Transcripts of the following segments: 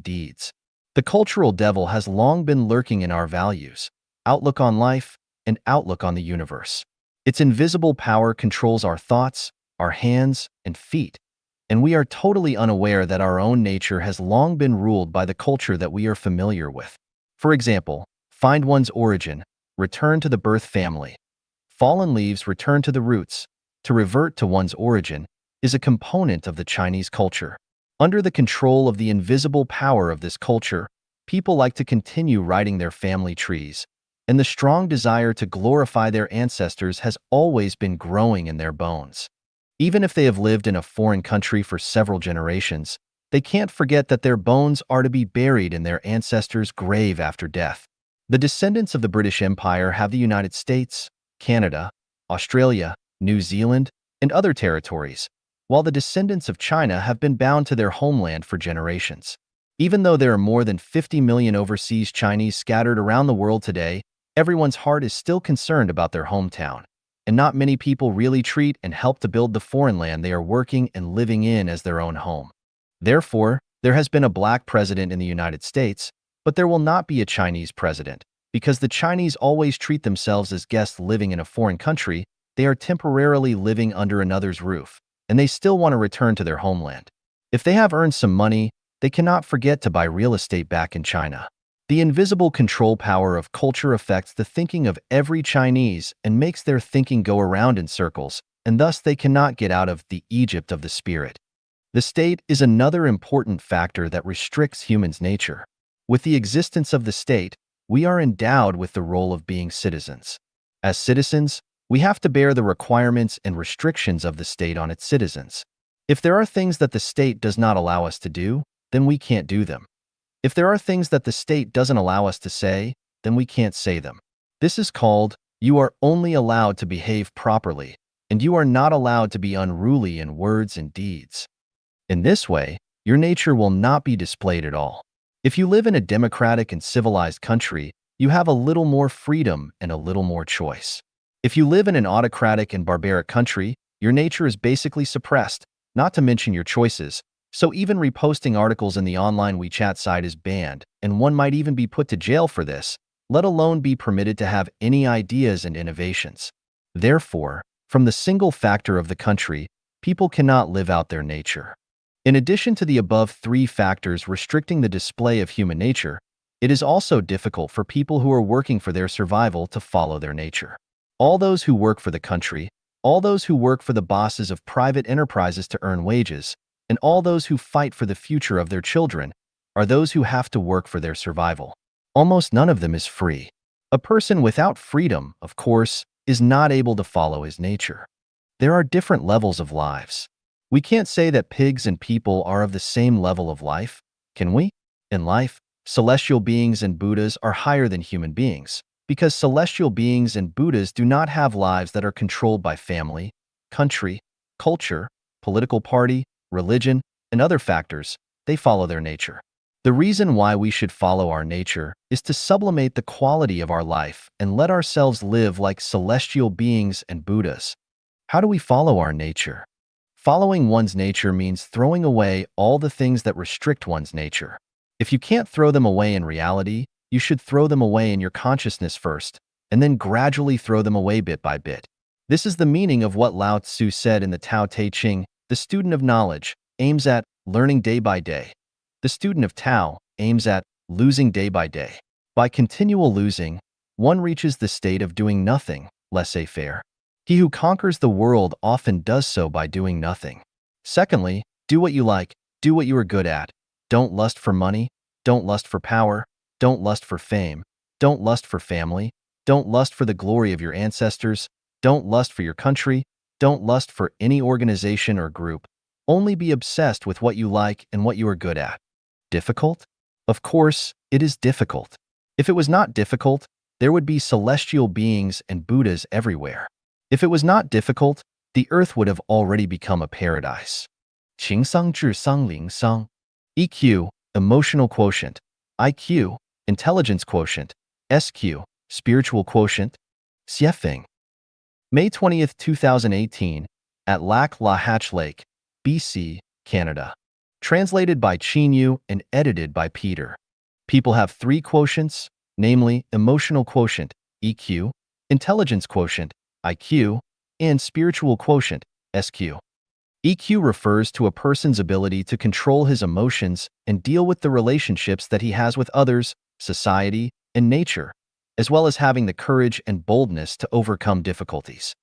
deeds. The cultural devil has long been lurking in our values, outlook on life, and outlook on the universe. Its invisible power controls our thoughts, our hands, and feet, and we are totally unaware that our own nature has long been ruled by the culture that we are familiar with. For example, find one's origin, return to the birth family. Fallen leaves return to the roots. To revert to one's origin is a component of the Chinese culture. Under the control of the invisible power of this culture, people like to continue writing their family trees, and the strong desire to glorify their ancestors has always been growing in their bones. Even if they have lived in a foreign country for several generations, they can't forget that their bones are to be buried in their ancestors' grave after death. The descendants of the British Empire have the United States, Canada, Australia, New Zealand, and other territories, while the descendants of China have been bound to their homeland for generations. Even though there are more than 50 million overseas Chinese scattered around the world today, everyone's heart is still concerned about their hometown, and not many people really treat and help to build the foreign land they are working and living in as their own home. Therefore, there has been a black president in the United States, but there will not be a Chinese president, because the Chinese always treat themselves as guests living in a foreign country. They are temporarily living under another's roof, and they still want to return to their homeland. If they have earned some money, they cannot forget to buy real estate back in China. The invisible control power of culture affects the thinking of every Chinese and makes their thinking go around in circles, and thus they cannot get out of the Egypt of the spirit. The state is another important factor that restricts humans' nature. With the existence of the state, we are endowed with the role of being citizens. As citizens, we have to bear the requirements and restrictions of the state on its citizens. If there are things that the state does not allow us to do, then we can't do them. If there are things that the state doesn't allow us to say, then we can't say them. This is called, you are only allowed to behave properly, and you are not allowed to be unruly in words and deeds. In this way, your nature will not be displayed at all. If you live in a democratic and civilized country, you have a little more freedom and a little more choice. If you live in an autocratic and barbaric country, your nature is basically suppressed, not to mention your choices. So even reposting articles in the online WeChat site is banned, and one might even be put to jail for this, let alone be permitted to have any ideas and innovations. Therefore, from the single factor of the country, people cannot live out their nature. In addition to the above three factors restricting the display of human nature, it is also difficult for people who are working for their survival to follow their nature. All those who work for the country, all those who work for the bosses of private enterprises to earn wages, and all those who fight for the future of their children are those who have to work for their survival. Almost none of them is free. A person without freedom, of course, is not able to follow his nature. There are different levels of lives. We can't say that pigs and people are of the same level of life, can we? In life, celestial beings and Buddhas are higher than human beings, because celestial beings and Buddhas do not have lives that are controlled by family, country, culture, political party, religion, and other factors. They follow their nature. The reason why we should follow our nature is to sublimate the quality of our life and let ourselves live like celestial beings and Buddhas. How do we follow our nature? Following one's nature means throwing away all the things that restrict one's nature. If you can't throw them away in reality, you should throw them away in your consciousness first, and then gradually throw them away bit by bit. This is the meaning of what Lao Tzu said in the Tao Te Ching: the student of knowledge aims at learning day by day. The student of Tao aims at losing day by day. By continual losing, one reaches the state of doing nothing, laissez-faire. He who conquers the world often does so by doing nothing. Secondly, do what you like, do what you are good at. Don't lust for money, don't lust for power, don't lust for fame, don't lust for family, don't lust for the glory of your ancestors, don't lust for your country, don't lust for any organization or group. Only be obsessed with what you like and what you are good at. Difficult? Of course, it is difficult. If it was not difficult, there would be celestial beings and Buddhas everywhere. If it was not difficult, the earth would have already become a paradise. 情商智商灵商 EQ, emotional quotient. IQ, intelligence quotient. SQ, spiritual quotient. Xiefeng. May 20th, 2018, at Lac La Hatch Lake, BC, Canada. Translated by Chinyu and edited by Peter. People have three quotients, namely emotional quotient, EQ, intelligence quotient, IQ, and spiritual quotient, SQ. EQ refers to a person's ability to control his emotions and deal with the relationships that he has with others, society, and nature, as well as having the courage and boldness to overcome difficulties.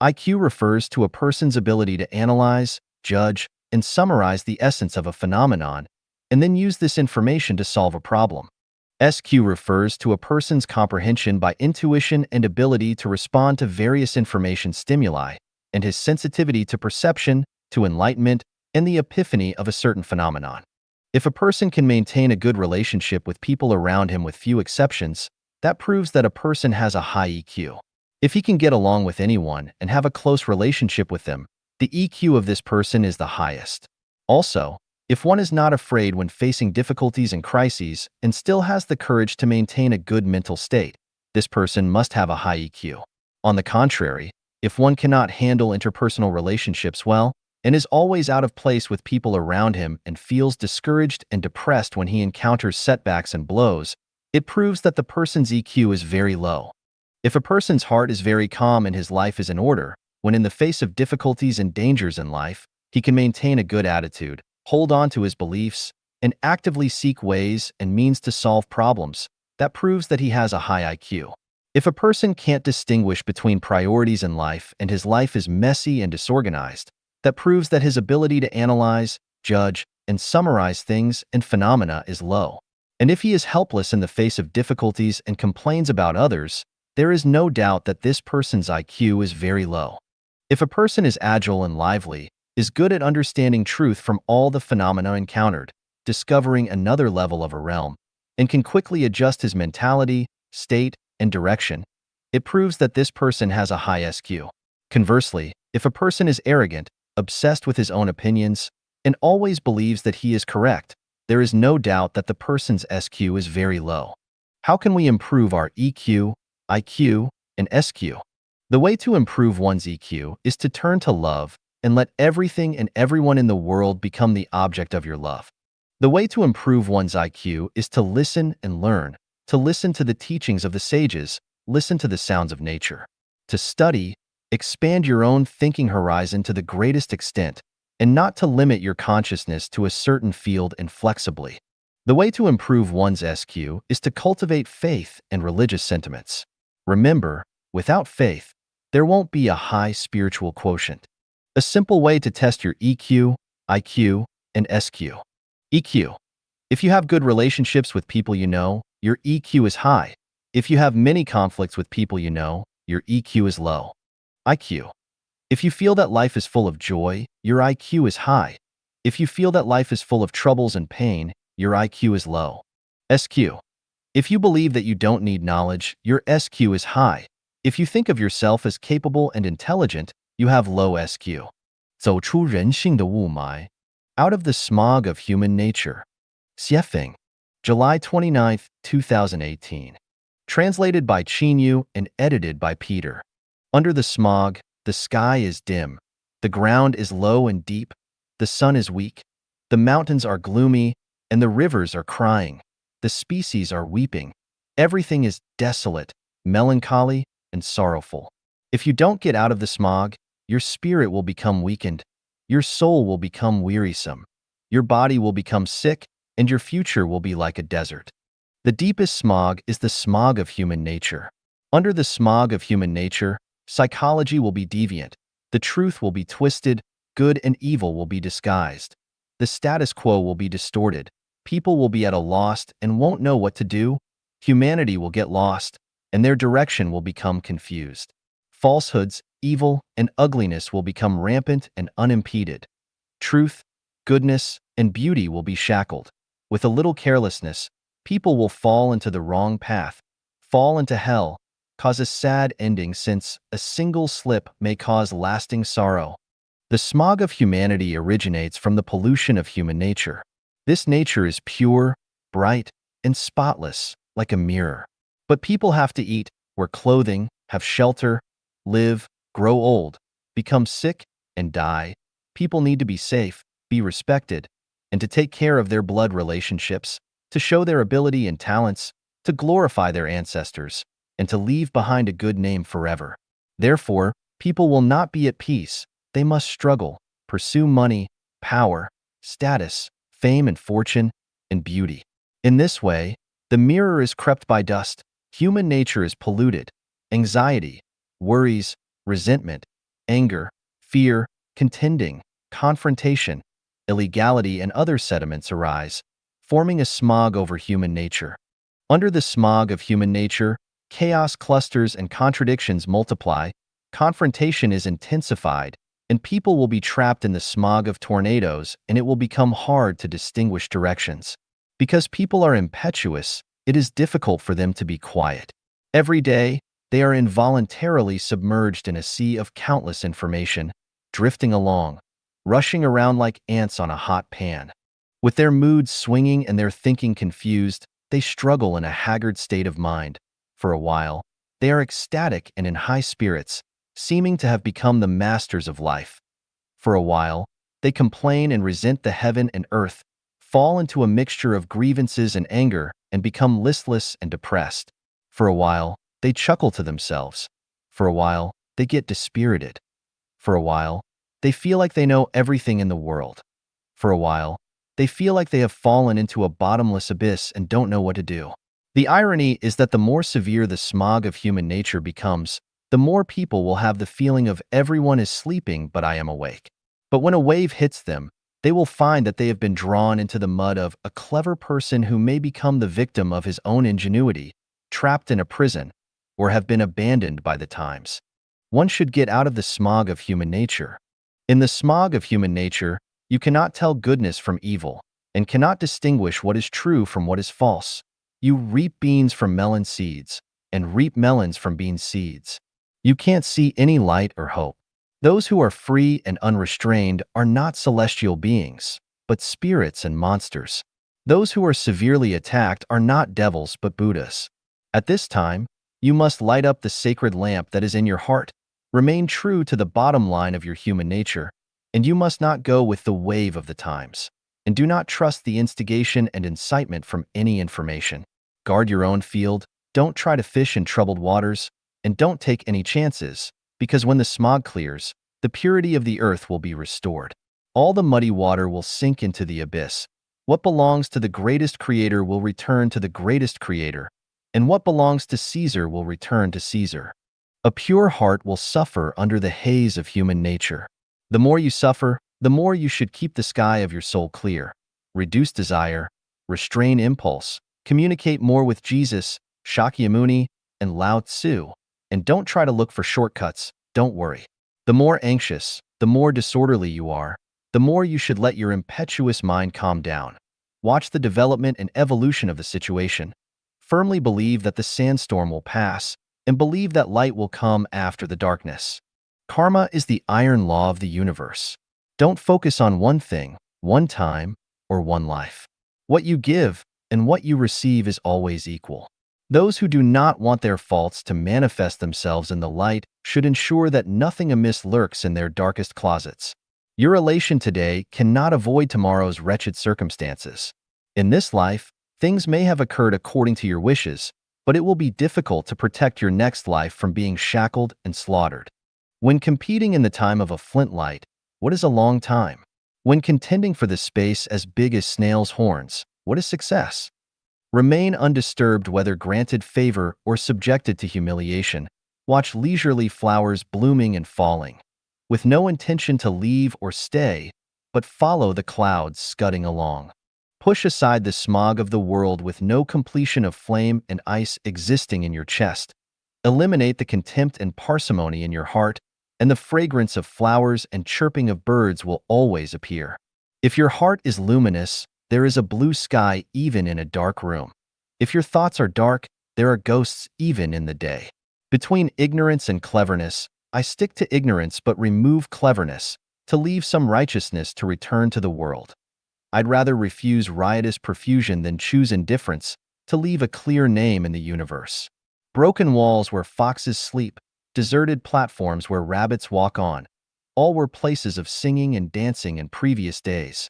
IQ refers to a person's ability to analyze, judge, and summarize the essence of a phenomenon, and then use this information to solve a problem. SQ refers to a person's comprehension by intuition and ability to respond to various information stimuli, and his sensitivity to perception, to enlightenment, and the epiphany of a certain phenomenon. If a person can maintain a good relationship with people around him with few exceptions, that proves that a person has a high EQ. If he can get along with anyone and have a close relationship with them, the EQ of this person is the highest. Also, if one is not afraid when facing difficulties and crises and still has the courage to maintain a good mental state, this person must have a high EQ. On the contrary, if one cannot handle interpersonal relationships well and is always out of place with people around him and feels discouraged and depressed when he encounters setbacks and blows, it proves that the person's EQ is very low. If a person's heart is very calm and his life is in order, when in the face of difficulties and dangers in life, he can maintain a good attitude, hold on to his beliefs, and actively seek ways and means to solve problems, that proves that he has a high IQ. If a person can't distinguish between priorities in life and his life is messy and disorganized, that proves that his ability to analyze, judge, and summarize things and phenomena is low. And if he is helpless in the face of difficulties and complains about others, there is no doubt that this person's IQ is very low. If a person is agile and lively, is good at understanding truth from all the phenomena encountered, discovering another level of a realm, and can quickly adjust his mentality, state, and direction, it proves that this person has a high SQ. Conversely, if a person is arrogant, obsessed with his own opinions, and always believes that he is correct, there is no doubt that the person's SQ is very low. How can we improve our EQ, IQ, and SQ? The way to improve one's EQ is to turn to love and let everything and everyone in the world become the object of your love. The way to improve one's IQ is to listen and learn, to listen to the teachings of the sages, listen to the sounds of nature, to study, expand your own thinking horizon to the greatest extent, and not to limit your consciousness to a certain field inflexibly. The way to improve one's SQ is to cultivate faith and religious sentiments. Remember, without faith, there won't be a high spiritual quotient. A simple way to test your EQ, IQ, and SQ. EQ. If you have good relationships with people you know, your EQ is high. If you have many conflicts with people you know, your EQ is low. IQ. If you feel that life is full of joy, your IQ is high. If you feel that life is full of troubles and pain, your IQ is low. SQ. If you believe that you don't need knowledge, your SQ is high. If you think of yourself as capable and intelligent, you have low SQ. 走出人性的雾霾. Out of the smog of human nature. Xiefeng. July 29, 2018. Translated by Chinyu and edited by Peter. Under the smog, the sky is dim. The ground is low and deep. The sun is weak. The mountains are gloomy, and the rivers are crying. The species are weeping. Everything is desolate, melancholy, and sorrowful. If you don't get out of the smog, your spirit will become weakened. Your soul will become wearisome. Your body will become sick, and your future will be like a desert. The deepest smog is the smog of human nature. Under the smog of human nature, psychology will be deviant. The truth will be twisted. Good and evil will be disguised. The status quo will be distorted. People will be at a loss and won't know what to do. Humanity will get lost, and their direction will become confused. Falsehoods, evil, and ugliness will become rampant and unimpeded. Truth, goodness, and beauty will be shackled. With a little carelessness, people will fall into the wrong path, fall into hell, cause a sad ending since a single slip may cause lasting sorrow. The smog of humanity originates from the pollution of human nature. This nature is pure, bright, and spotless, like a mirror. But people have to eat, wear clothing, have shelter, live, grow old, become sick, and die. People need to be safe, be respected, and to take care of their blood relationships, to show their ability and talents, to glorify their ancestors, and to leave behind a good name forever. Therefore, people will not be at peace. They must struggle, pursue money, power, status, fame and fortune, and beauty. In this way, the mirror is crept by dust, human nature is polluted, anxiety, worries, resentment, anger, fear, contending, confrontation, illegality, and other sediments arise, forming a smog over human nature. Under the smog of human nature, chaos clusters and contradictions multiply, confrontation is intensified, and people will be trapped in the smog of tornadoes, and it will become hard to distinguish directions. Because people are impetuous, it is difficult for them to be quiet. Every day, they are involuntarily submerged in a sea of countless information, drifting along, rushing around like ants on a hot pan. With their moods swinging and their thinking confused, they struggle in a haggard state of mind. For a while, they are ecstatic and in high spirits, seeming to have become the masters of life. For a while, they complain and resent the heaven and earth, fall into a mixture of grievances and anger, and become listless and depressed. For a while, they chuckle to themselves. For a while, they get dispirited. For a while, they feel like they know everything in the world. For a while, they feel like they have fallen into a bottomless abyss and don't know what to do. The irony is that the more severe the smog of human nature becomes, the more people will have the feeling of everyone is sleeping but I am awake. But when a wave hits them, they will find that they have been drawn into the mud of a clever person who may become the victim of his own ingenuity, trapped in a prison, or have been abandoned by the times. One should get out of the smog of human nature. In the smog of human nature, you cannot tell goodness from evil, and cannot distinguish what is true from what is false. You reap beans from melon seeds, and reap melons from bean seeds. You can't see any light or hope. Those who are free and unrestrained are not celestial beings, but spirits and monsters. Those who are severely attacked are not devils but Buddhas. At this time, you must light up the sacred lamp that is in your heart, remain true to the bottom line of your human nature, and you must not go with the wave of the times. And do not trust the instigation and incitement from any information. Guard your own field, don't try to fish in troubled waters, and don't take any chances, because when the smog clears, the purity of the earth will be restored. All the muddy water will sink into the abyss. What belongs to the greatest creator will return to the greatest creator, and what belongs to Caesar will return to Caesar. A pure heart will suffer under the haze of human nature. The more you suffer, the more you should keep the sky of your soul clear. Reduce desire, restrain impulse, communicate more with Jesus, Shakyamuni, and Lao Tzu, and don't try to look for shortcuts. Don't worry. The more anxious, the more disorderly you are, the more you should let your impetuous mind calm down. Watch the development and evolution of the situation. Firmly believe that the sandstorm will pass, and believe that light will come after the darkness. Karma is the iron law of the universe. Don't focus on one thing, one time, or one life. What you give and what you receive is always equal. Those who do not want their faults to manifest themselves in the light should ensure that nothing amiss lurks in their darkest closets. Your elation today cannot avoid tomorrow's wretched circumstances. In this life, things may have occurred according to your wishes, but it will be difficult to protect your next life from being shackled and slaughtered. When competing in the time of a flintlight, what is a long time? When contending for the space as big as snails' horns, what is success? Remain undisturbed whether granted favor or subjected to humiliation. Watch leisurely flowers blooming and falling, with no intention to leave or stay, but follow the clouds scudding along. Push aside the smog of the world with no completion of flame and ice existing in your chest. Eliminate the contempt and parsimony in your heart, and the fragrance of flowers and chirping of birds will always appear. If your heart is luminous, there is a blue sky even in a dark room. If your thoughts are dark, there are ghosts even in the day. Between ignorance and cleverness, I stick to ignorance but remove cleverness, to leave some righteousness to return to the world. I'd rather refuse riotous profusion than choose indifference, to leave a clear name in the universe. Broken walls where foxes sleep, deserted platforms where rabbits walk on, all were places of singing and dancing in previous days.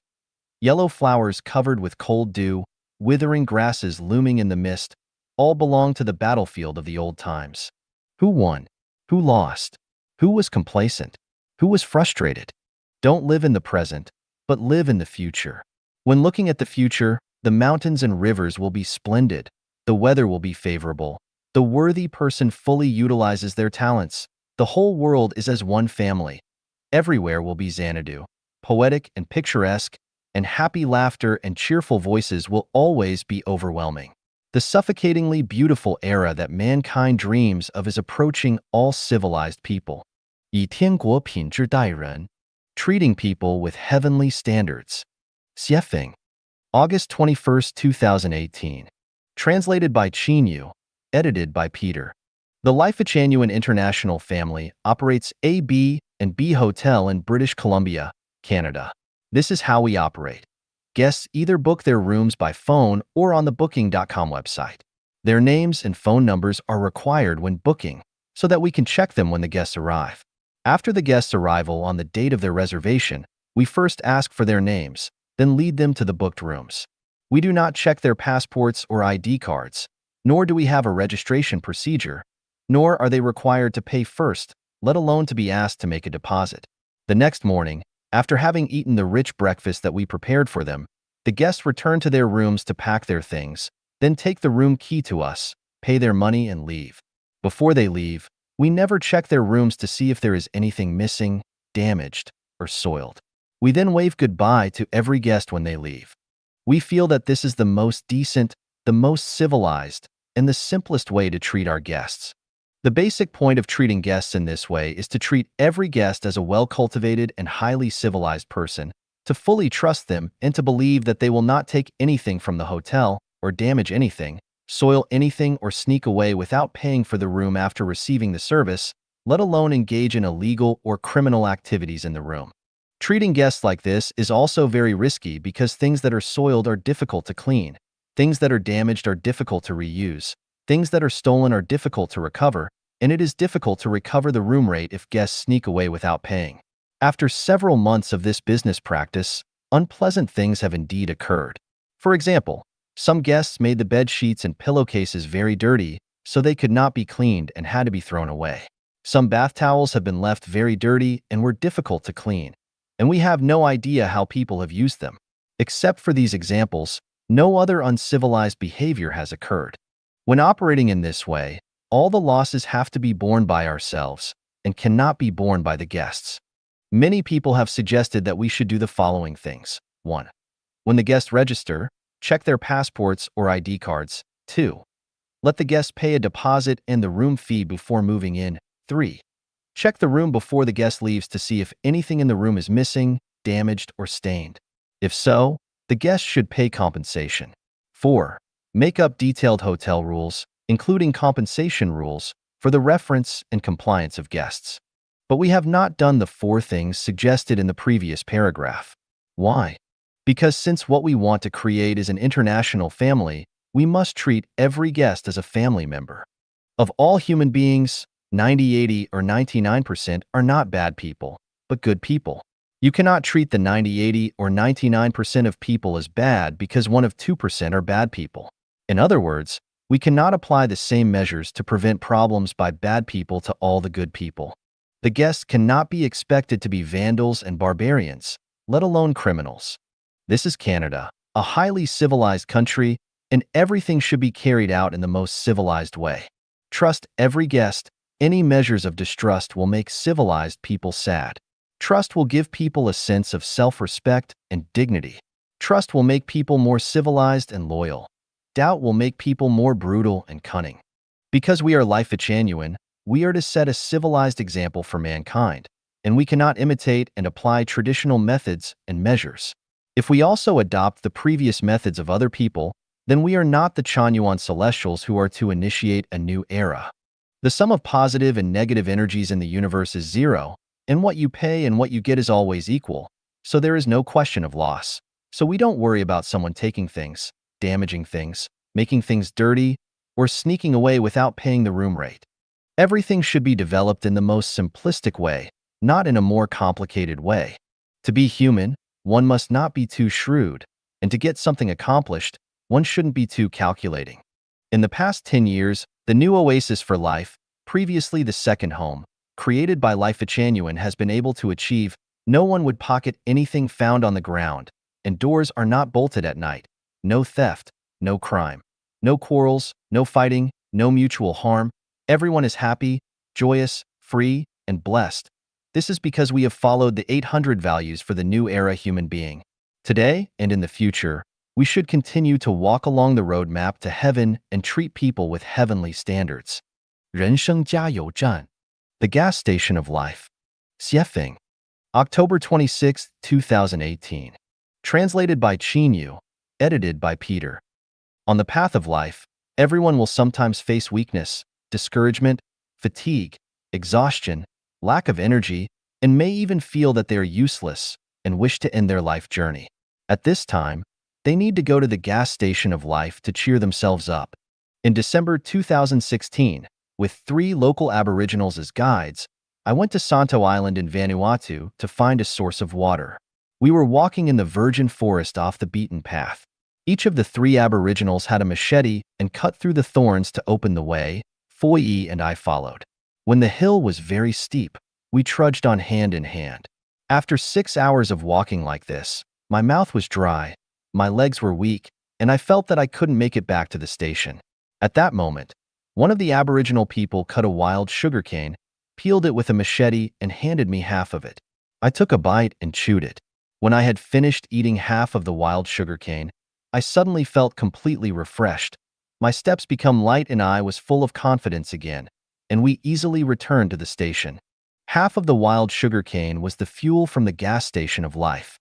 Yellow flowers covered with cold dew, withering grasses looming in the mist, all belong to the battlefield of the old times. Who won? Who lost? Who was complacent? Who was frustrated? Don't live in the present, but live in the future. When looking at the future, the mountains and rivers will be splendid, the weather will be favorable, the worthy person fully utilizes their talents, the whole world is as one family. Everywhere will be Xanadu, poetic and picturesque, and happy laughter and cheerful voices will always be overwhelming. The suffocatingly beautiful era that mankind dreams of is approaching all civilized people. 以天国品质待人, treating people with heavenly standards. Xiefeng. August 21, 2018. Translated by Qin Yu. Edited by Peter. The Life Echanuan International family operates A, B, and B Hotel in British Columbia, Canada. This is how we operate. Guests either book their rooms by phone or on the Booking.com website. Their names and phone numbers are required when booking, so that we can check them when the guests arrive. After the guest's arrival on the date of their reservation, we first ask for their names, then lead them to the booked rooms. We do not check their passports or ID cards, nor do we have a registration procedure, nor are they required to pay first, let alone to be asked to make a deposit. The next morning, after having eaten the rich breakfast that we prepared for them, the guests return to their rooms to pack their things, then take the room key to us, pay their money and leave. Before they leave, we never check their rooms to see if there is anything missing, damaged, or soiled. We then wave goodbye to every guest when they leave. We feel that this is the most decent, the most civilized, and the simplest way to treat our guests. The basic point of treating guests in this way is to treat every guest as a well-cultivated and highly civilized person, to fully trust them and to believe that they will not take anything from the hotel or damage anything, soil anything or sneak away without paying for the room after receiving the service, let alone engage in illegal or criminal activities in the room. Treating guests like this is also very risky because things that are soiled are difficult to clean, things that are damaged are difficult to reuse, things that are stolen are difficult to recover, and it is difficult to recover the room rate if guests sneak away without paying. After several months of this business practice, unpleasant things have indeed occurred. For example, some guests made the bed sheets and pillowcases very dirty, so they could not be cleaned and had to be thrown away. Some bath towels have been left very dirty and were difficult to clean, and we have no idea how people have used them. Except for these examples, no other uncivilized behavior has occurred. When operating in this way, all the losses have to be borne by ourselves and cannot be borne by the guests. Many people have suggested that we should do the following things. 1. When the guests register, check their passports or ID cards. 2. Let the guests pay a deposit and the room fee before moving in. 3. Check the room before the guest leaves to see if anything in the room is missing, damaged, or stained. If so, the guest should pay compensation. 4. Make up detailed hotel rules, including compensation rules, for the reference and compliance of guests. But we have not done the 4 things suggested in the previous paragraph. Why? Because since what we want to create is an international family, we must treat every guest as a family member. Of all human beings, 90, 80, or 99% are not bad people, but good people. You cannot treat the 90, 80, or 99% of people as bad because 1 of 2% are bad people. In other words, we cannot apply the same measures to prevent problems by bad people to all the good people. The guests cannot be expected to be vandals and barbarians, let alone criminals. This is Canada, a highly civilized country, and everything should be carried out in the most civilized way. Trust every guest. Any measures of distrust will make civilized people sad. Trust will give people a sense of self-respect and dignity. Trust will make people more civilized and loyal. Doubt will make people more brutal and cunning. Because we are Life Echanuan, we are to set a civilized example for mankind, and we cannot imitate and apply traditional methods and measures. If we also adopt the previous methods of other people, then we are not the Chanyuan Celestials who are to initiate a new era. The sum of positive and negative energies in the universe is 0, and what you pay and what you get is always equal, so there is no question of loss. So we don't worry about someone taking things, damaging things, making things dirty, or sneaking away without paying the room rate. Everything should be developed in the most simplistic way, not in a more complicated way. To be human, one must not be too shrewd, and to get something accomplished, one shouldn't be too calculating. In the past 10 years, the new oasis for life, previously the second home, created by Life Genuine has been able to achieve. No one would pocket anything found on the ground, and doors are not bolted at night. No theft, no crime, no quarrels, no fighting, no mutual harm. Everyone is happy, joyous, free, and blessed. This is because we have followed the 800 values for the new era human being. Today and in the future, we should continue to walk along the roadmap to heaven and treat people with heavenly standards. 人生加油站, the gas station of life. Xiefeng. October 26, 2018. Translated by Qinyu. Edited by Peter. On the path of life, everyone will sometimes face weakness, discouragement, fatigue, exhaustion, lack of energy, and may even feel that they are useless and wish to end their life journey. At this time, they need to go to the gas station of life to cheer themselves up. In December 2016, with 3 local Aboriginals as guides, I went to Santo Island in Vanuatu to find a source of water. We were walking in the virgin forest off the beaten path. Each of the 3 Aboriginals had a machete and cut through the thorns to open the way. Foyi and I followed. When the hill was very steep, we trudged on hand in hand. After 6 hours of walking like this, my mouth was dry, my legs were weak, and I felt that I couldn't make it back to the station. At that moment, one of the Aboriginal people cut a wild sugarcane, peeled it with a machete, and handed me half of it. I took a bite and chewed it. When I had finished eating half of the wild sugarcane, I suddenly felt completely refreshed. My steps became light and I was full of confidence again, and we easily returned to the station. Half of the wild sugarcane was the fuel from the gas station of life.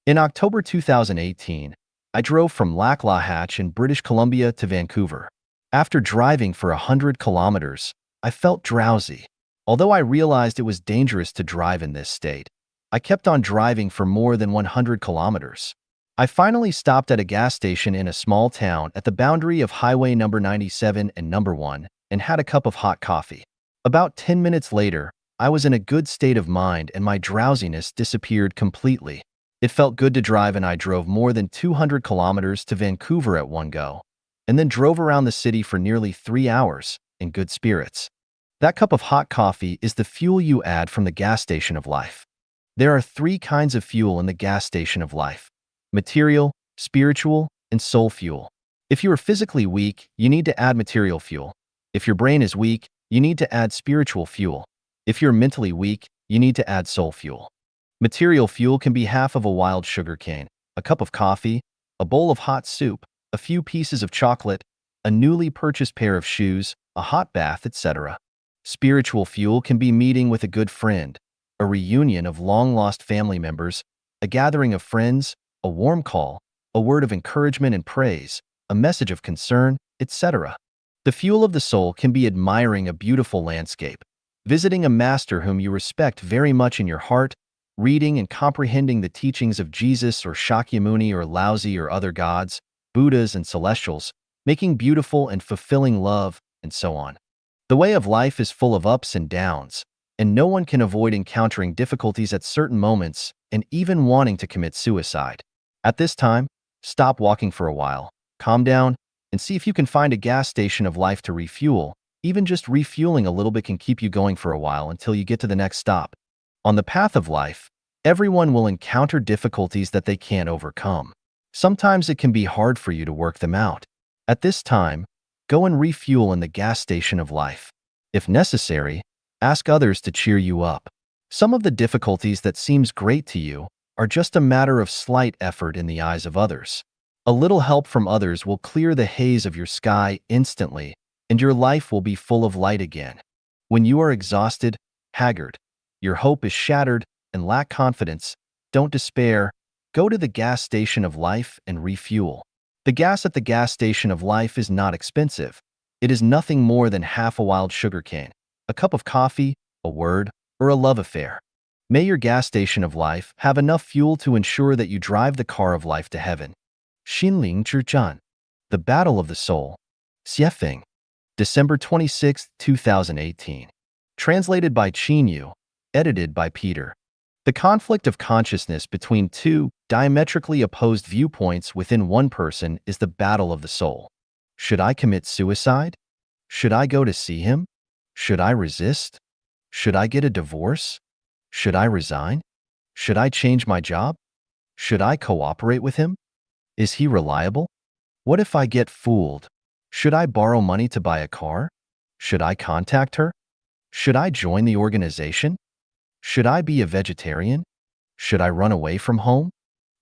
In October 2018, I drove from Lac La Hatch in British Columbia to Vancouver. After driving for 100 kilometers, I felt drowsy. Although I realized it was dangerous to drive in this state, I kept on driving for more than 100 kilometers. I finally stopped at a gas station in a small town at the boundary of Highway number 97 and number 1 and had a cup of hot coffee. About 10 minutes later, I was in a good state of mind and my drowsiness disappeared completely. It felt good to drive and I drove more than 200 kilometers to Vancouver at one go, and then drove around the city for nearly 3 hours in good spirits. That cup of hot coffee is the fuel you add from the gas station of life. There are 3 kinds of fuel in the gas station of life: material, spiritual, and soul fuel. If you are physically weak, you need to add material fuel. If your brain is weak, you need to add spiritual fuel. If you're mentally weak, you need to add soul fuel. Material fuel can be half of a wild sugar cane, a cup of coffee, a bowl of hot soup, a few pieces of chocolate, a newly purchased pair of shoes, a hot bath, etc. Spiritual fuel can be meeting with a good friend, a reunion of long-lost family members, a gathering of friends, a warm call, a word of encouragement and praise, a message of concern, etc. The fuel of the soul can be admiring a beautiful landscape, visiting a master whom you respect very much in your heart, reading and comprehending the teachings of Jesus or Shakyamuni or Laozi or other gods, Buddhas and celestials, making beautiful and fulfilling love, and so on. The way of life is full of ups and downs, and no one can avoid encountering difficulties at certain moments and even wanting to commit suicide. At this time, stop walking for a while, calm down, and see if you can find a gas station of life to refuel. Even just refueling a little bit can keep you going for a while until you get to the next stop. On the path of life, everyone will encounter difficulties that they can't overcome. Sometimes it can be hard for you to work them out. At this time, go and refuel in the gas station of life. If necessary, ask others to cheer you up. Some of the difficulties that seems great to you are just a matter of slight effort in the eyes of others. A little help from others will clear the haze of your sky instantly, and your life will be full of light again. When you are exhausted, haggard, your hope is shattered, and lack confidence, don't despair. Go to the gas station of life and refuel. The gas at the gas station of life is not expensive. It is nothing more than half a wild sugar cane, a cup of coffee, a word, or a love affair. May your gas station of life have enough fuel to ensure that you drive the car of life to heaven. Xinling Zhizhan. The Battle of the Soul. Xiefeng. December 26, 2018. Translated by Qinyu. Edited by Peter. The conflict of consciousness between two diametrically opposed viewpoints within one person is the battle of the soul. Should I commit suicide? Should I go to see him? Should I resist? Should I get a divorce? Should I resign? Should I change my job? Should I cooperate with him? Is he reliable? What if I get fooled? Should I borrow money to buy a car? Should I contact her? Should I join the organization? Should I be a vegetarian? Should I run away from home?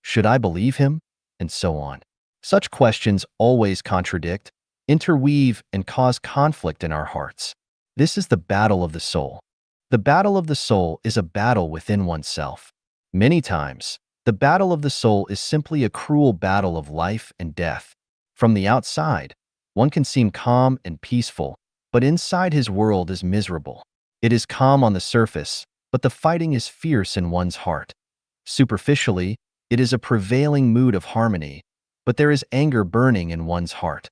Should I believe him? And so on. Such questions always contradict, interweave, and cause conflict in our hearts. This is the battle of the soul. The battle of the soul is a battle within oneself. Many times, the battle of the soul is simply a cruel battle of life and death. From the outside, one can seem calm and peaceful, but inside his world is miserable. It is calm on the surface, but the fighting is fierce in one's heart. Superficially, it is a prevailing mood of harmony, but there is anger burning in one's heart.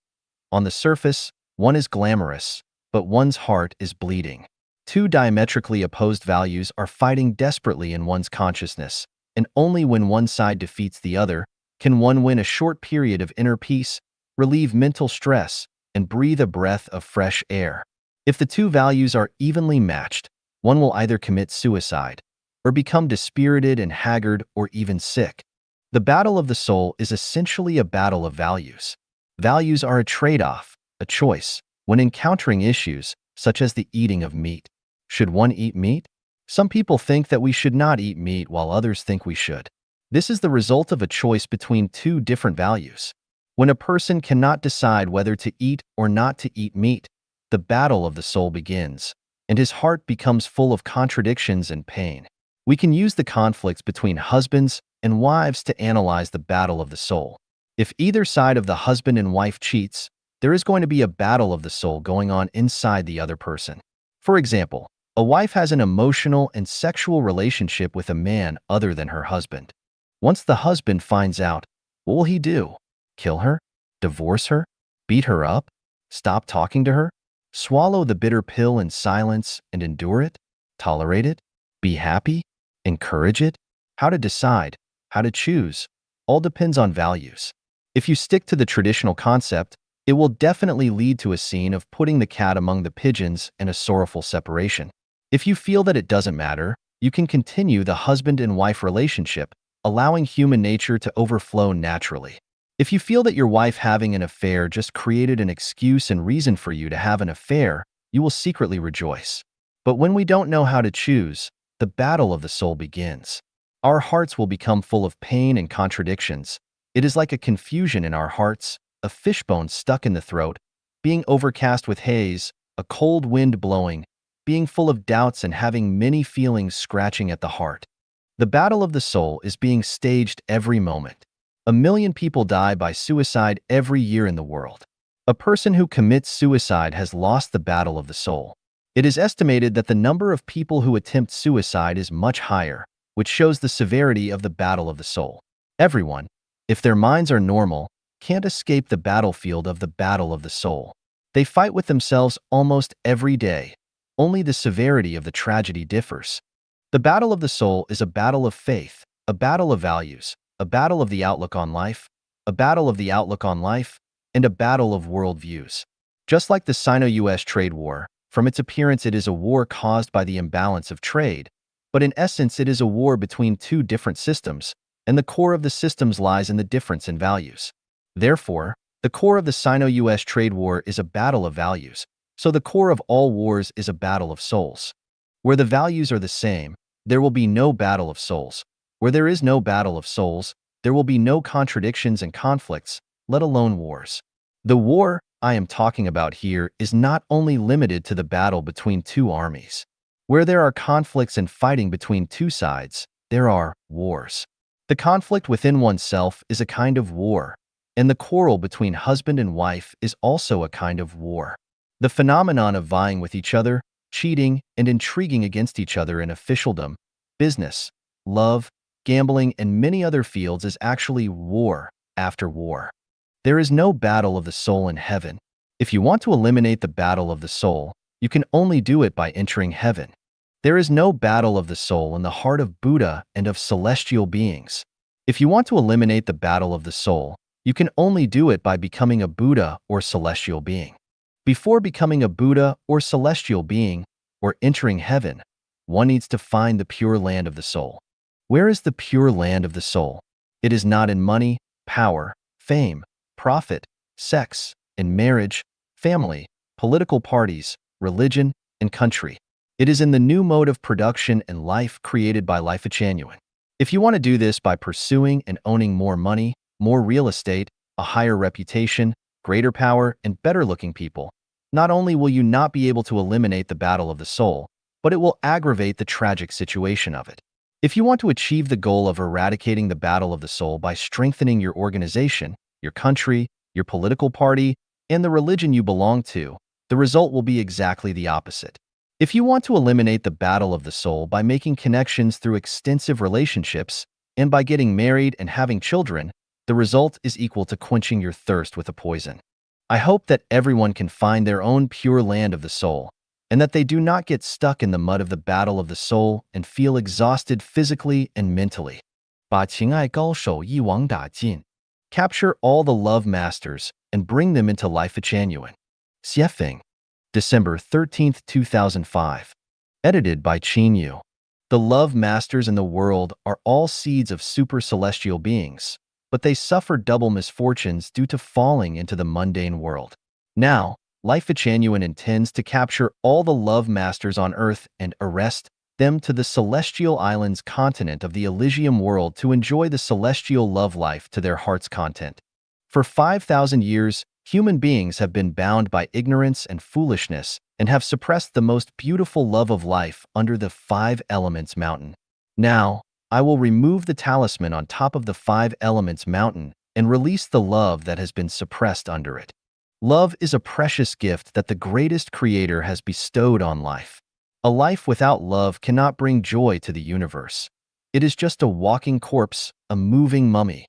On the surface, one is glamorous, but one's heart is bleeding. Two diametrically opposed values are fighting desperately in one's consciousness, and only when one side defeats the other can one win a short period of inner peace, relieve mental stress, and breathe a breath of fresh air. If the two values are evenly matched, one will either commit suicide, or become dispirited and haggard, or even sick. The battle of the soul is essentially a battle of values. Values are a trade-off, a choice, when encountering issues, such as the eating of meat. Should one eat meat? Some people think that we should not eat meat while others think we should. This is the result of a choice between two different values. When a person cannot decide whether to eat or not to eat meat, the battle of the soul begins, and his heart becomes full of contradictions and pain. We can use the conflicts between husbands and wives to analyze the battle of the soul. If either side of the husband and wife cheats, there is going to be a battle of the soul going on inside the other person. For example, a wife has an emotional and sexual relationship with a man other than her husband. Once the husband finds out, what will he do? Kill her? Divorce her? Beat her up? Stop talking to her? Swallow the bitter pill in silence and endure it? Tolerate it? Be happy? Encourage it? How to decide, how to choose, all depends on values. If you stick to the traditional concept, it will definitely lead to a scene of putting the cat among the pigeons and a sorrowful separation. If you feel that it doesn't matter, you can continue the husband and wife relationship, allowing human nature to overflow naturally. If you feel that your wife having an affair just created an excuse and reason for you to have an affair, you will secretly rejoice. But when we don't know how to choose, the battle of the soul begins. Our hearts will become full of pain and contradictions. It is like a confusion in our hearts, a fishbone stuck in the throat, being overcast with haze, a cold wind blowing, being full of doubts and having many feelings scratching at the heart. The battle of the soul is being staged every moment. 1 million people die by suicide every year in the world. A person who commits suicide has lost the battle of the soul. It is estimated that the number of people who attempt suicide is much higher, which shows the severity of the battle of the soul. Everyone, if their minds are normal, can't escape the battlefield of the battle of the soul. They fight with themselves almost every day. Only the severity of the tragedy differs. The battle of the soul is a battle of faith, a battle of values, a battle of the outlook on life, a battle of the outlook on life, and a battle of worldviews. Just like the Sino-US trade war, from its appearance it is a war caused by the imbalance of trade, but in essence it is a war between two different systems, and the core of the systems lies in the difference in values. Therefore, the core of the Sino-US trade war is a battle of values, so the core of all wars is a battle of souls. Where the values are the same, there will be no battle of souls. Where there is no battle of souls, there will be no contradictions and conflicts, let alone wars. The war I am talking about here is not only limited to the battle between two armies. Where there are conflicts and fighting between two sides, there are wars. The conflict within oneself is a kind of war, and the quarrel between husband and wife is also a kind of war. The phenomenon of vying with each other, cheating, and intriguing against each other in officialdom, business, love, gambling, and many other fields is actually war after war. There is no battle of the soul in heaven. If you want to eliminate the battle of the soul, you can only do it by entering heaven. There is no battle of the soul in the heart of Buddha and of celestial beings. If you want to eliminate the battle of the soul, you can only do it by becoming a Buddha or celestial being. Before becoming a Buddha or celestial being, or entering heaven, one needs to find the pure land of the soul. Where is the pure land of the soul? It is not in money, power, fame, profit, sex, in marriage, family, political parties, religion, and country. It is in the new mode of production and life created by Life Genuine. If you want to do this by pursuing and owning more money, more real estate, a higher reputation, greater power, and better-looking people, not only will you not be able to eliminate the battle of the soul, but it will aggravate the tragic situation of it. If you want to achieve the goal of eradicating the battle of the soul by strengthening your organization, your country, your political party, and the religion you belong to, the result will be exactly the opposite. If you want to eliminate the battle of the soul by making connections through extensive relationships and by getting married and having children, the result is equal to quenching your thirst with a poison. I hope that everyone can find their own pure land of the soul, and that they do not get stuck in the mud of the battle of the soul and feel exhausted physically and mentally. 把情爱高手一网打尽. Capture all the love masters and bring them into Life Genuine. Xiefeng, December 13, 2005. Edited by Qin Yu. The love masters in the world are all seeds of super celestial beings, but they suffer double misfortunes due to falling into the mundane world. Now, Life Genuine intends to capture all the love masters on Earth and arrest them to the Celestial Islands continent of the Elysium world to enjoy the celestial love life to their heart's content. For 5,000 years, human beings have been bound by ignorance and foolishness and have suppressed the most beautiful love of life under the Five Elements Mountain. Now, I will remove the talisman on top of the Five Elements Mountain and release the love that has been suppressed under it. Love is a precious gift that the greatest creator has bestowed on life. A life without love cannot bring joy to the universe. It is just a walking corpse, a moving mummy.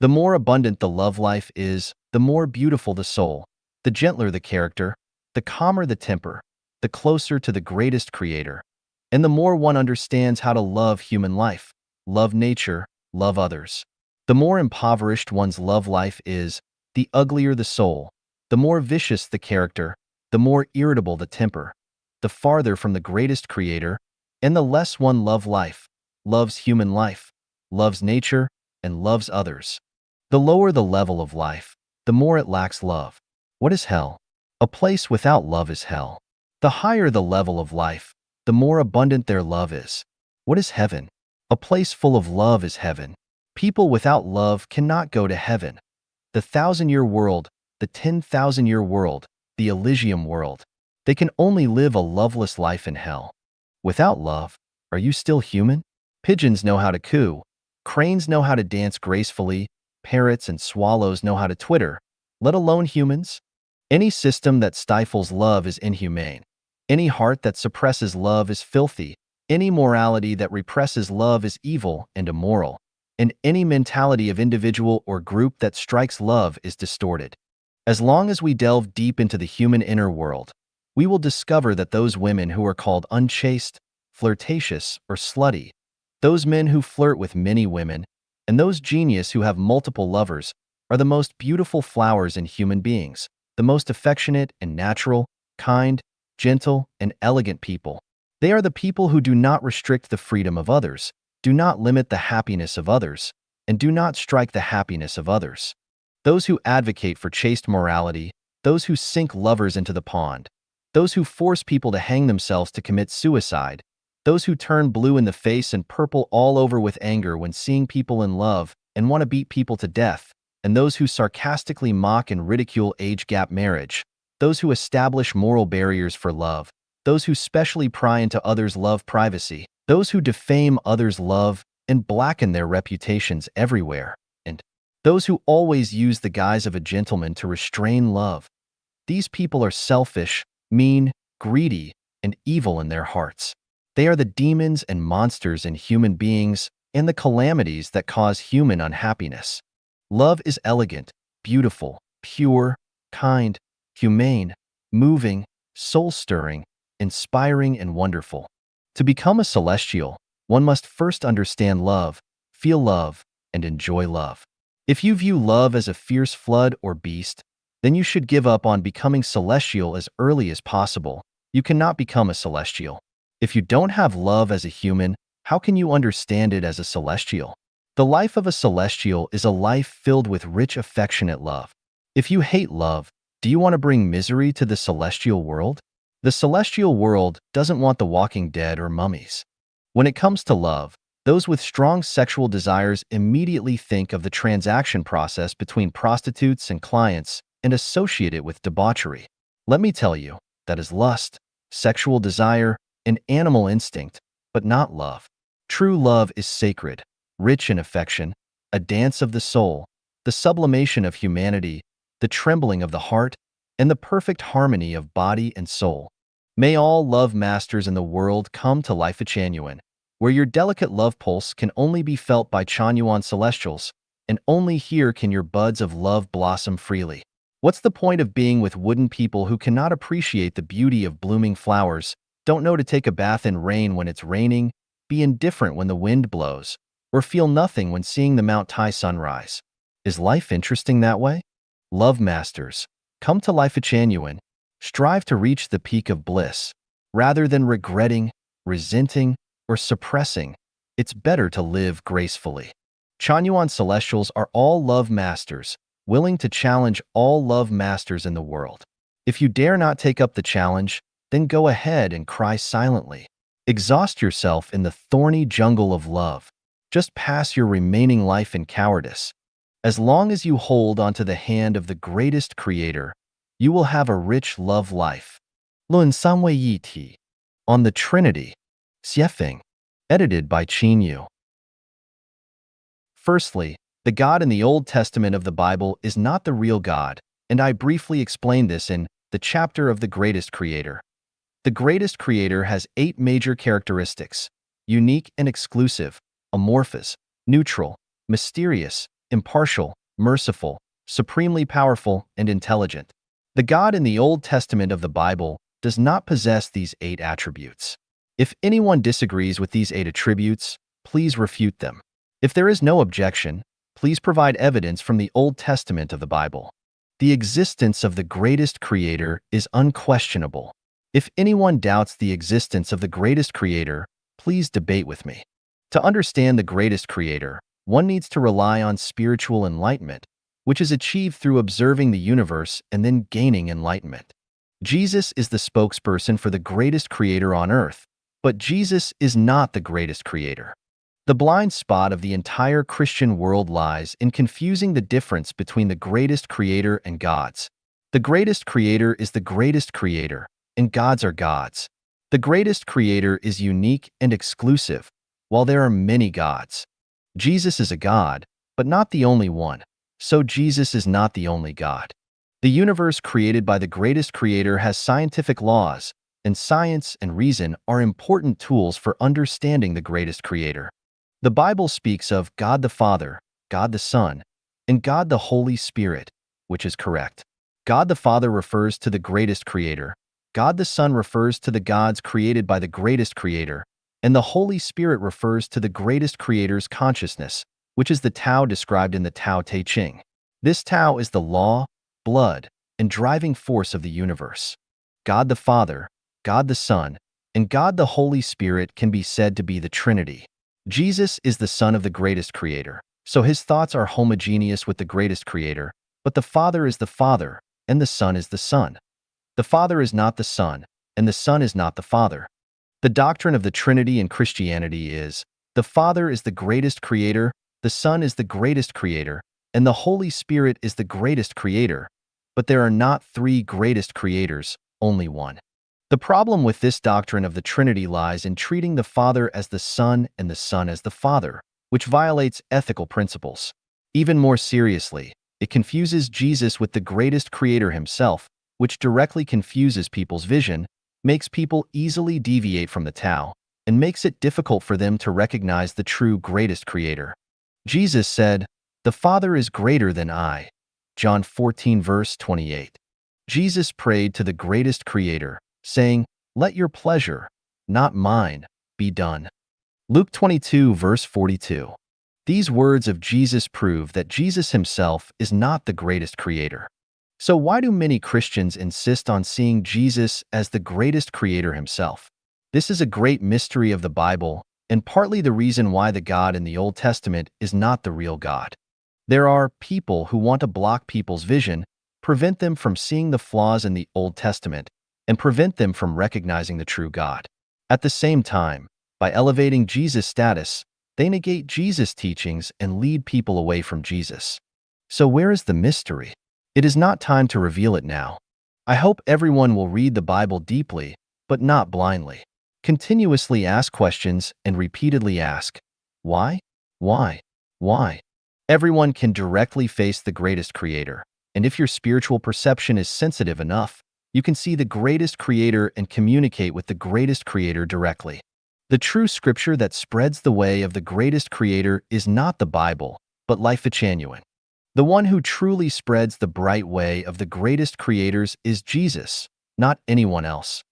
The more abundant the love life is, the more beautiful the soul, the gentler the character, the calmer the temper, the closer to the greatest creator, and the more one understands how to love human life, love nature, love others. The more impoverished one's love life is, the uglier the soul, the more vicious the character, the more irritable the temper, the farther from the greatest creator, and the less one loves life, loves human life, loves nature, and loves others. The lower the level of life, the more it lacks love. What is hell? A place without love is hell. The higher the level of life, the more abundant their love is. What is heaven? A place full of love is heaven. People without love cannot go to heaven. The 1,000-year world, the 10,000-year world, the Elysium world. They can only live a loveless life in hell. Without love, are you still human? Pigeons know how to coo. Cranes know how to dance gracefully. Parrots and swallows know how to twitter, let alone humans. Any system that stifles love is inhumane. Any heart that suppresses love is filthy. Any morality that represses love is evil and immoral. And any mentality of individual or group that strikes love is distorted. As long as we delve deep into the human inner world, we will discover that those women who are called unchaste, flirtatious, or slutty, those men who flirt with many women, and those genius who have multiple lovers are the most beautiful flowers in human beings, the most affectionate and natural, kind, gentle, and elegant people. They are the people who do not restrict the freedom of others, do not limit the happiness of others, and do not strike the happiness of others. Those who advocate for chaste morality, those who sink lovers into the pond, those who force people to hang themselves to commit suicide, those who turn blue in the face and purple all over with anger when seeing people in love and want to beat people to death, and those who sarcastically mock and ridicule age gap marriage, those who establish moral barriers for love, those who specially pry into others' love privacy, those who defame others' love and blacken their reputations everywhere, and those who always use the guise of a gentleman to restrain love. These people are selfish, mean, greedy, and evil in their hearts. They are the demons and monsters in human beings and the calamities that cause human unhappiness. Love is elegant, beautiful, pure, kind, humane, moving, soul-stirring, inspiring, and wonderful. To become a celestial, one must first understand love, feel love, and enjoy love. If you view love as a fierce flood or beast, then you should give up on becoming celestial as early as possible. You cannot become a celestial. If you don't have love as a human, how can you understand it as a celestial? The life of a celestial is a life filled with rich, affectionate love. If you hate love, do you want to bring misery to the celestial world? The celestial world doesn't want the walking dead or mummies. When it comes to love, those with strong sexual desires immediately think of the transaction process between prostitutes and clients and associate it with debauchery. Let me tell you, that is lust, sexual desire, and animal instinct, but not love. True love is sacred, rich in affection, a dance of the soul, the sublimation of humanity, the trembling of the heart, and the perfect harmony of body and soul. May all love masters in the world come to Life at Chanyuan, where your delicate love pulse can only be felt by Chanyuan celestials, and only here can your buds of love blossom freely. What's the point of being with wooden people who cannot appreciate the beauty of blooming flowers, don't know to take a bath in rain when it's raining, be indifferent when the wind blows, or feel nothing when seeing the Mount Tai sunrise? Is life interesting that way? Love masters, come to Life at Chanyuan. Strive to reach the peak of bliss. Rather than regretting, resenting, or suppressing, it's better to live gracefully. Chanyuan celestials are all love masters, willing to challenge all love masters in the world. If you dare not take up the challenge, then go ahead and cry silently. Exhaust yourself in the thorny jungle of love. Just pass your remaining life in cowardice. As long as you hold onto the hand of the greatest creator, you will have a rich love life. Lun Sanwei Yi Ti. On the Trinity. Xiefeng. Edited by Qin Yu. Firstly, the God in the Old Testament of the Bible is not the real God, and I briefly explained this in the chapter of the greatest creator. The greatest creator has 8 major characteristics: unique and exclusive, amorphous, neutral, mysterious, impartial, merciful, supremely powerful, and intelligent. The God in the Old Testament of the Bible does not possess these 8 attributes. If anyone disagrees with these 8 attributes, please refute them. If there is no objection, please provide evidence from the Old Testament of the Bible. The existence of the greatest creator is unquestionable. If anyone doubts the existence of the greatest creator, please debate with me. To understand the greatest creator, one needs to rely on spiritual enlightenment, which is achieved through observing the universe and then gaining enlightenment. Jesus is the spokesperson for the greatest creator on earth, but Jesus is not the greatest creator. The blind spot of the entire Christian world lies in confusing the difference between the greatest creator and gods. The greatest creator is the greatest creator, and gods are gods. The greatest creator is unique and exclusive, while there are many gods. Jesus is a god, but not the only one, so Jesus is not the only God. The universe created by the greatest creator has scientific laws, and science and reason are important tools for understanding the greatest creator. The Bible speaks of God the Father, God the Son, and God the Holy Spirit, which is correct. God the Father refers to the greatest creator, God the Son refers to the gods created by the greatest creator, and the Holy Spirit refers to the greatest creator's consciousness, which is the Tao described in the Tao Te Ching. This Tao is the law, blood, and driving force of the universe. God the Father, God the Son, and God the Holy Spirit can be said to be the Trinity. Jesus is the Son of the greatest creator, so his thoughts are homogeneous with the greatest creator, but the Father is the Father, and the Son is the Son. The Father is not the Son, and the Son is not the Father. The doctrine of the Trinity in Christianity is, the Father is the greatest creator, the Son is the greatest creator, and the Holy Spirit is the greatest creator, but there are not 3 greatest creators, only one. The problem with this doctrine of the Trinity lies in treating the Father as the Son and the Son as the Father, which violates ethical principles. Even more seriously, it confuses Jesus with the greatest creator himself, which directly confuses people's vision, makes people easily deviate from the Tao, and makes it difficult for them to recognize the true greatest creator. Jesus said, "The Father is greater than I." John 14 verse 28. Jesus prayed to the greatest creator, saying, "Let your pleasure, not mine, be done. Luke 22, verse 42. These words of Jesus prove that Jesus himself is not the greatest creator. So why do many Christians insist on seeing Jesus as the greatest creator himself? This is a great mystery of the Bible, and partly the reason why the God in the Old Testament is not the real God. There are people who want to block people's vision, prevent them from seeing the flaws in the Old Testament, and prevent them from recognizing the true God. At the same time, by elevating Jesus' status, they negate Jesus' teachings and lead people away from Jesus. So where is the mystery? It is not time to reveal it now. I hope everyone will read the Bible deeply, but not blindly. Continuously ask questions and repeatedly ask, why? Why? Why? Everyone can directly face the greatest creator, and if your spiritual perception is sensitive enough, you can see the greatest creator and communicate with the greatest creator directly. The true scripture that spreads the way of the greatest creator is not the Bible, but Life Genuine. The one who truly spreads the bright way of the greatest creators is Jesus, not anyone else.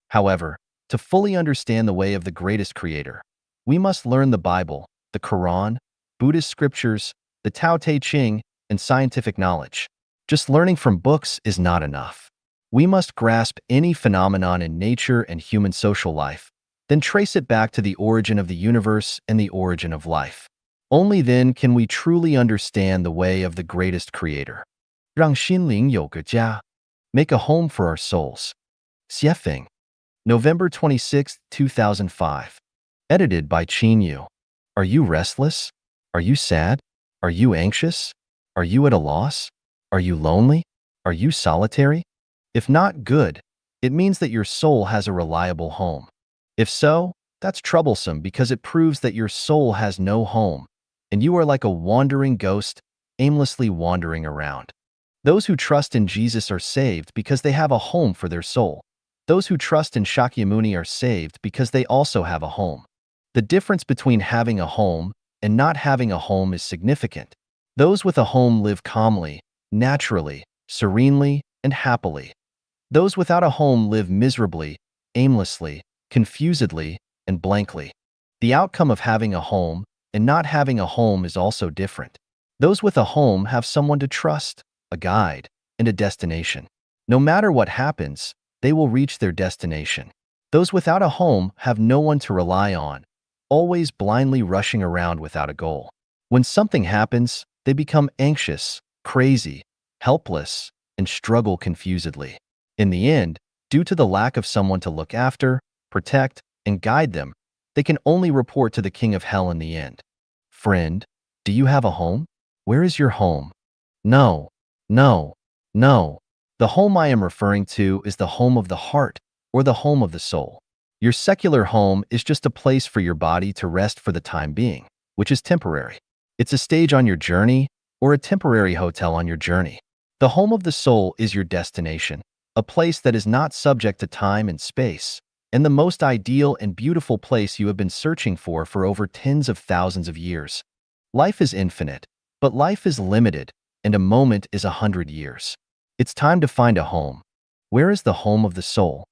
However, to fully understand the way of the greatest creator, we must learn the Bible, the Quran, Buddhist scriptures, the Tao Te Ching, and scientific knowledge. Just learning from books is not enough. We must grasp any phenomenon in nature and human social life, then trace it back to the origin of the universe and the origin of life. Only then can we truly understand the way of the greatest creator. 让心灵有个家. Make a home for our souls. Xiefeng. November 26, 2005. Edited by Qin Yu. Are you restless? Are you sad? Are you anxious? Are you at a loss? Are you lonely? Are you solitary? If not, good. It means that your soul has a reliable home. If so, that's troublesome because it proves that your soul has no home, and you are like a wandering ghost, aimlessly wandering around. Those who trust in Jesus are saved because they have a home for their soul. Those who trust in Shakyamuni are saved because they also have a home. The difference between having a home and not having a home is significant. Those with a home live calmly, naturally, serenely, and happily. Those without a home live miserably, aimlessly, confusedly, and blankly. The outcome of having a home and not having a home is also different. Those with a home have someone to trust, a guide, and a destination. No matter what happens, they will reach their destination. Those without a home have no one to rely on, always blindly rushing around without a goal. When something happens, they become anxious, crazy, helpless, and struggle confusedly. In the end, due to the lack of someone to look after, protect, and guide them, they can only report to the king of hell in the end. Friend, do you have a home? Where is your home? No, no, no. The home I am referring to is the home of the heart, or the home of the soul. Your secular home is just a place for your body to rest for the time being, which is temporary. It's a stage on your journey, or a temporary hotel on your journey. The home of the soul is your destination, a place that is not subject to time and space, and the most ideal and beautiful place you have been searching for over tens of thousands of years. Life is infinite, but life is limited, and a moment is 100 years. It's time to find a home. Where is the home of the soul?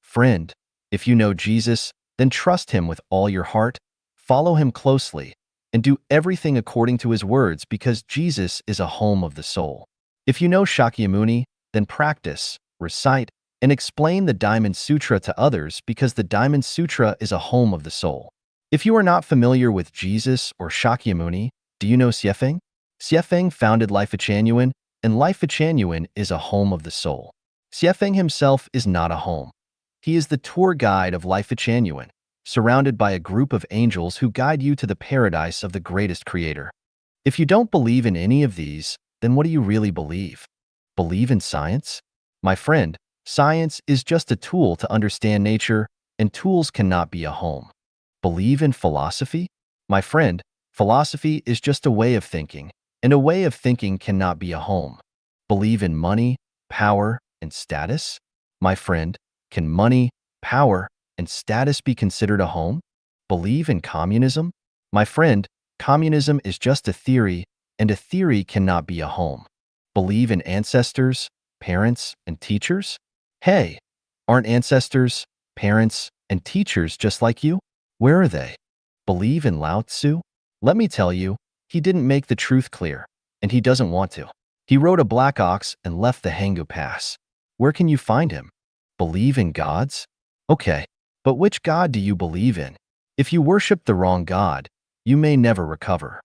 Friend, if you know Jesus, then trust him with all your heart, follow him closely, and do everything according to his words because Jesus is a home of the soul. If you know Shakyamuni, then practice, recite, and explain the Diamond Sutra to others because the Diamond Sutra is a home of the soul. If you are not familiar with Jesus or Shakyamuni, do you know Xiefeng? Xiefeng founded Life Genuine, and Life Genuine is a home of the soul. Xiefeng himself is not a home. He is the tour guide of Life Genuine, surrounded by a group of angels who guide you to the paradise of the greatest creator. If you don't believe in any of these, then what do you really believe? Believe in science? My friend, science is just a tool to understand nature, and tools cannot be a home. Believe in philosophy? My friend, philosophy is just a way of thinking, and a way of thinking cannot be a home. Believe in money, power, and status? My friend, can money, power, and status be considered a home? Believe in communism? My friend, communism is just a theory, and a theory cannot be a home. Believe in ancestors, parents, and teachers? Hey, aren't ancestors, parents, and teachers just like you? Where are they? Believe in Lao Tzu? Let me tell you, he didn't make the truth clear, and he doesn't want to. He rode a black ox and left the Hangu Pass. Where can you find him? Believe in gods? Okay, but which god do you believe in? If you worship the wrong god, you may never recover.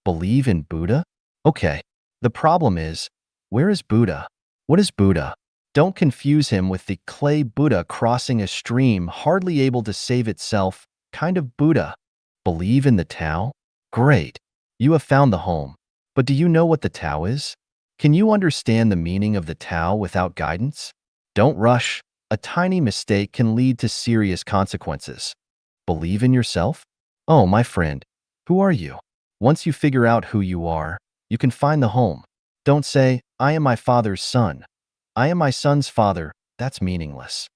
Believe in Buddha? Okay, the problem is, where is Buddha? What is Buddha? Don't confuse him with the clay Buddha crossing a stream, hardly able to save itself, kind of Buddha. Believe in the Tao? Great, you have found the home. But do you know what the Tao is? Can you understand the meaning of the Tao without guidance? Don't rush. A tiny mistake can lead to serious consequences. Believe in yourself? Oh, my friend, who are you? Once you figure out who you are, you can find the home. Don't say, I am my father's son. I am my son's father. That's meaningless.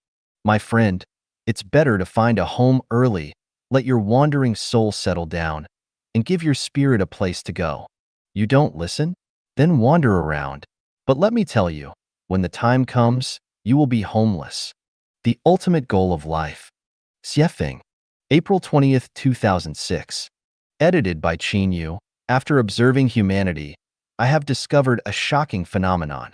My friend, it's better to find a home early, let your wandering soul settle down, and give your spirit a place to go. You don't listen? Then wander around. But let me tell you, when the time comes, you will be homeless. The ultimate goal of life. Xiefeng, April 20th, 2006. Edited by Qin Yu. After observing humanity, I have discovered a shocking phenomenon.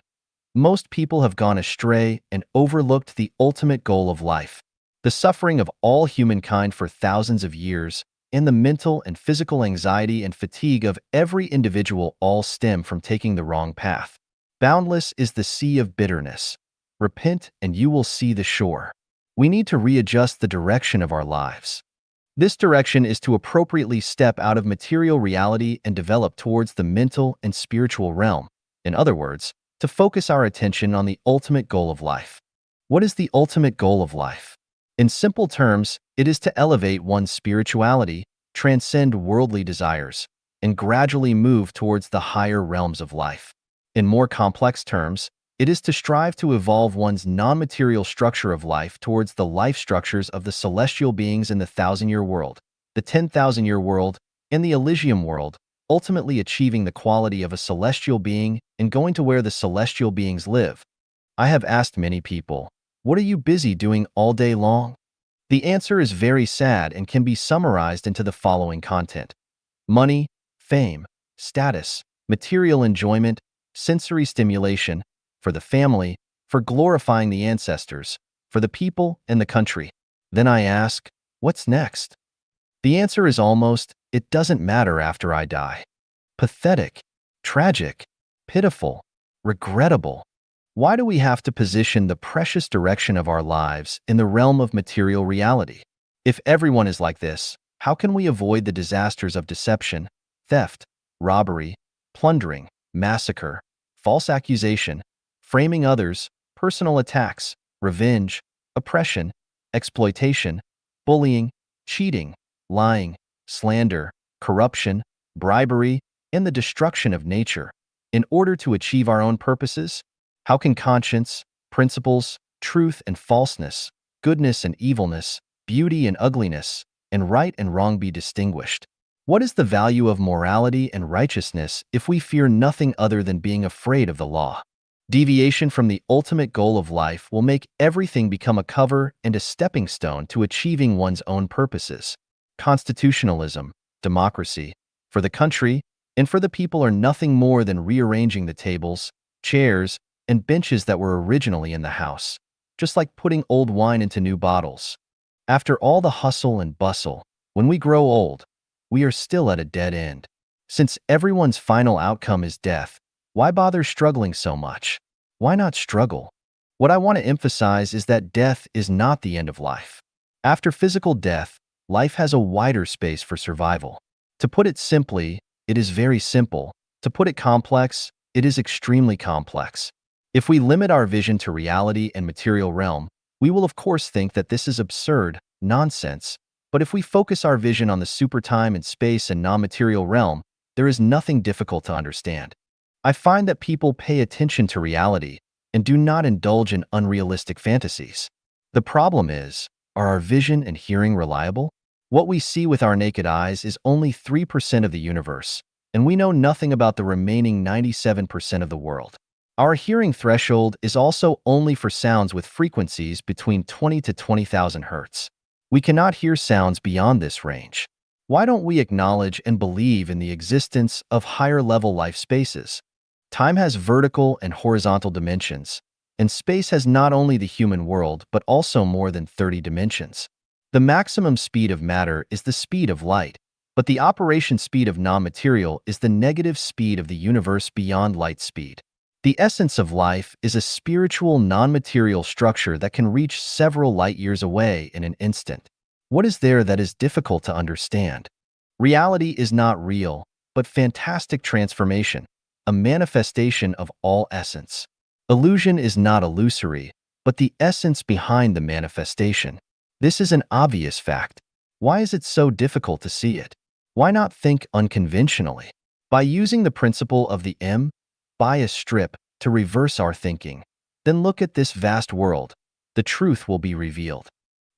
Most people have gone astray and overlooked the ultimate goal of life. The suffering of all humankind for thousands of years, and the mental and physical anxiety and fatigue of every individual all stem from taking the wrong path. Boundless is the sea of bitterness. Repent and you will see the shore. We need to readjust the direction of our lives. This direction is to appropriately step out of material reality and develop towards the mental and spiritual realm. In other words, to focus our attention on the ultimate goal of life. What is the ultimate goal of life? In simple terms, it is to elevate one's spirituality, transcend worldly desires, and gradually move towards the higher realms of life. In more complex terms, it is to strive to evolve one's non-material structure of life towards the life structures of the celestial beings in the 1,000-year world, the 10,000-year world, and the Elysium world, ultimately achieving the quality of a celestial being and going to where the celestial beings live. I have asked many people, what are you busy doing all day long? The answer is very sad and can be summarized into the following content. Money, fame, status, material enjoyment, sensory stimulation, for the family, for glorifying the ancestors, for the people and the country. Then I ask, what's next? The answer is almost, it doesn't matter after I die. Pathetic, tragic, pitiful, regrettable. Why do we have to position the precious direction of our lives in the realm of material reality? If everyone is like this, how can we avoid the disasters of deception, theft, robbery, plundering, massacre, false accusation, framing others, personal attacks, revenge, oppression, exploitation, bullying, cheating, lying, slander, corruption, bribery, and the destruction of nature, in order to achieve our own purposes? How can conscience, principles, truth and falseness, goodness and evilness, beauty and ugliness, and right and wrong be distinguished? What is the value of morality and righteousness if we fear nothing other than being afraid of the law? Deviation from the ultimate goal of life will make everything become a cover and a stepping stone to achieving one's own purposes. Constitutionalism, democracy, for the country and for the people are nothing more than rearranging the tables, chairs, and benches that were originally in the house, just like putting old wine into new bottles. After all the hustle and bustle, when we grow old, we are still at a dead end. Since everyone's final outcome is death, why bother struggling so much? Why not struggle? What I want to emphasize is that death is not the end of life. After physical death, life has a wider space for survival. To put it simply, it is very simple. To put it complex, it is extremely complex. If we limit our vision to reality and material realm, we will of course think that this is absurd, nonsense. But if we focus our vision on the supertime and space and non-material realm, there is nothing difficult to understand. I find that people pay attention to reality and do not indulge in unrealistic fantasies. The problem is, are our vision and hearing reliable? What we see with our naked eyes is only 3% of the universe, and we know nothing about the remaining 97% of the world. Our hearing threshold is also only for sounds with frequencies between 20 to 20,000 Hz. We cannot hear sounds beyond this range. Why don't we acknowledge and believe in the existence of higher-level life spaces? Time has vertical and horizontal dimensions, and space has not only the human world but also more than 30 dimensions. The maximum speed of matter is the speed of light, but the operation speed of non-material is the negative speed of the universe beyond light speed. The essence of life is a spiritual non-material structure that can reach several light years away in an instant. What is there that is difficult to understand? Reality is not real, but fantastic transformation, a manifestation of all essence. Illusion is not illusory, but the essence behind the manifestation. This is an obvious fact. Why is it so difficult to see it? Why not think unconventionally? By using the principle of the bias strip to reverse our thinking, then look at this vast world. The truth will be revealed.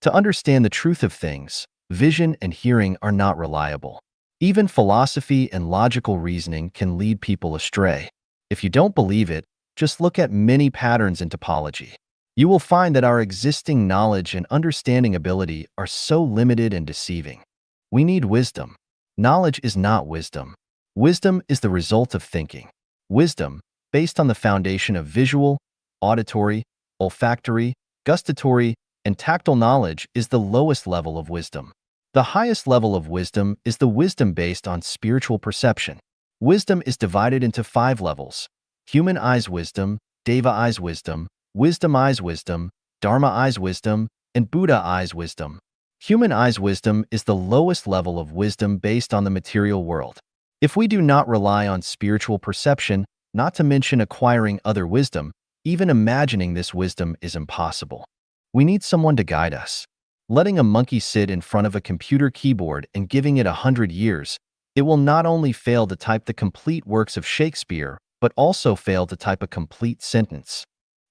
To understand the truth of things, vision and hearing are not reliable. Even philosophy and logical reasoning can lead people astray. If you don't believe it, just look at many patterns in topology. You will find that our existing knowledge and understanding ability are so limited and deceiving. We need wisdom. Knowledge is not wisdom. Wisdom is the result of thinking. Wisdom, based on the foundation of visual, auditory, olfactory, gustatory, and tactile knowledge, is the lowest level of wisdom. The highest level of wisdom is the wisdom based on spiritual perception. Wisdom is divided into 5 levels: human eyes wisdom, Deva eyes wisdom, wisdom eyes wisdom, Dharma eyes wisdom, and Buddha eyes wisdom. Human eyes wisdom is the lowest level of wisdom based on the material world. If we do not rely on spiritual perception, not to mention acquiring other wisdom, even imagining this wisdom is impossible. We need someone to guide us. Letting a monkey sit in front of a computer keyboard and giving it 100 years, it will not only fail to type the complete works of Shakespeare, but also fail to type a complete sentence.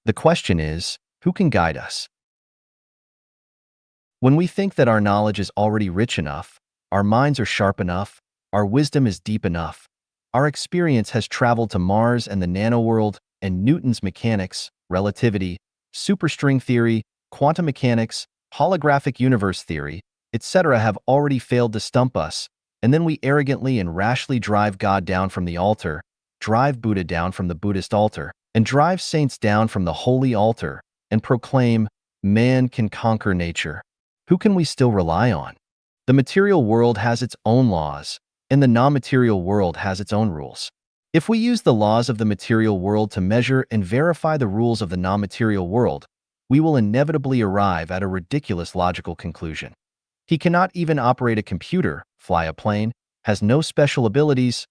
The question is, who can guide us? When we think that our knowledge is already rich enough, our minds are sharp enough, our wisdom is deep enough, our experience has traveled to Mars and the nanoworld, and Newton's mechanics, relativity, superstring theory, quantum mechanics, holographic universe theory, etc. have already failed to stump us, and then we arrogantly and rashly drive God down from the altar, drive Buddha down from the Buddhist altar, and drive saints down from the holy altar, and proclaim, man can conquer nature. Who can we still rely on? The material world has its own laws, and the non-material world has its own rules. If we use the laws of the material world to measure and verify the rules of the non-material world, we will inevitably arrive at a ridiculous logical conclusion. He cannot even operate a computer, fly a plane, has no special abilities,